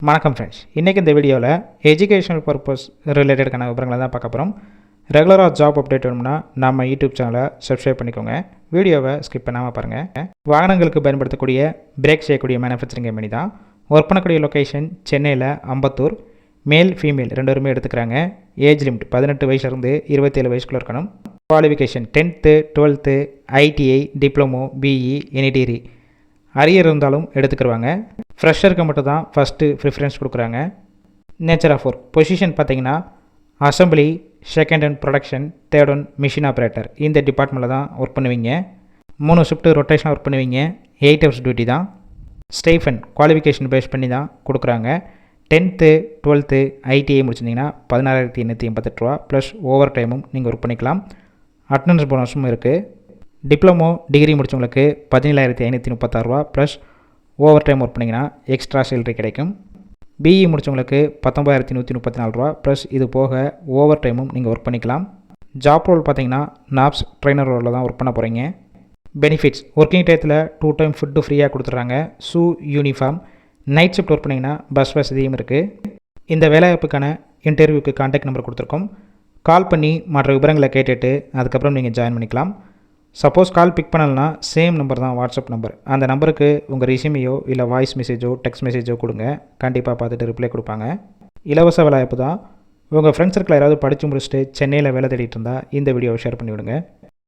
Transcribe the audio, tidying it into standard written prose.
வணக்கம் ஃப்ரெண்ட்ஸ், இன்றைக்கி இந்த வீடியோவில் எஜுகேஷனல் பர்பஸ் ரிலேட்டடுக்கான விவரங்களை தான் பார்க்க போகிறோம். ரெகுலராக ஜாப் அப்டேட் வேணும்னா நம்ம யூடியூப் சேனலை சப்ஸ்கிரைப் பண்ணிக்கோங்க. வீடியோவை ஸ்கிப் பண்ணாமல் பாருங்கள். வாகனங்களுக்கு பயன்படுத்தக்கூடிய பிரேக் செய்யக்கூடிய மேனுஃபேக்சரிங் கம்பெனி தான். ஒர்க் பண்ணக்கூடிய லொக்கேஷன் சென்னையில் அம்பத்தூர். மேல் ஃபீமேல் ரெண்டு எடுத்துக்கிறாங்க. ஏஜ் லிமிட் 18 வயசுலேருந்து 27 வயசுக்குள்ளே இருக்கணும். Qualification 10th 12th ITI diploma BE any degree arrear இருந்தாலும் எடுத்துக்கிடுவாங்க. ஃப்ரெஷருக்கு மட்டும் தான் ஃபஸ்ட்டு ப்ரிஃபரன்ஸ் கொடுக்குறாங்க. நேச்சர் ஆஃப் ஒர்க் பொசிஷன் பார்த்திங்கன்னா assembly, second and production, third and machine operator இந்த டிபார்ட்மெண்ட்டில் தான் ஒர்க் பண்ணுவீங்க. 3 ஷிஃப்ட்டு ரொட்டேஷனாக ஒர்க் பண்ணுவீங்க. 8 hours டியூட்டி தான். ஸ்டைஃபன் குவாலிஃபிகேஷன் பேஸ் பண்ணி தான் கொடுக்குறாங்க. 10th 12th ஐடிஐ முடிச்சிருந்தீங்கன்னா 16,888 ரூபா ப்ளஸ் ஓவர் டைமும் நீங்கள் ஒர்க் பண்ணிக்கலாம். அட்டண்டன்ஸ் போனஸும் இருக்குது. டிப்ளமோ டிகிரி முடித்தவங்களுக்கு 17,536 ரூபா ப்ளஸ் ஓவர் டைம் ஒர்க் பண்ணிங்கன்னா எக்ஸ்ட்ரா சேலரி கிடைக்கும். பிஇ முடித்தவங்களுக்கு 19,134 ரூபா ப்ளஸ் இது போக ஓவர் டைமும் நீங்கள் ஒர்க் பண்ணிக்கலாம். ஜாப் ரோல் பார்த்தீங்கன்னா நாப்ஸ் ட்ரைனர் ரோலில் தான் ஒர்க் பண்ண போகிறீங்க. பெனிஃபிட்ஸ் ஒர்க்கிங் டயத்தில் 2 டைம் ஃபுட்டு ஃப்ரீயாக கொடுத்துட்றாங்க. Shoe, uniform. Night shift work பண்ணிங்கன்னா பஸ் வசதியும் இருக்குது. இந்த வேலைவாய்ப்புக்கான இன்டர்வியூக்கு கான்டாக்ட் நம்பர் கொடுத்துருக்கோம். கால் பண்ணி மற்ற விவரங்களை கேட்டுட்டு அதுக்கப்புறம் நீங்கள் ஜாயின் பண்ணிக்கலாம். சப்போஸ் கால் பிக் பண்ணலன்னா சேம் நம்பர் தான் வாட்ஸ்அப் நம்பர். அந்த நம்பருக்கு உங்கள் ரெஸ்யூமையோ இல்லை வாய்ஸ் மெசேஜோ டெக்ஸ்ட் மெசேஜோ கொடுங்க. கண்டிப்பாக பார்த்துட்டு ரிப்ளை கொடுப்பாங்க. இலவச வேலைவாய்ப்பு தான். உங்கள் ஃப்ரெண்ட்ஸ் சர்க்கிள் யாராவது படித்து முடிச்சுட்டு சென்னையில் வேலை தேடிட்டு இருந்தால் இந்த வீடியோவை ஷேர் பண்ணிவிடுங்க.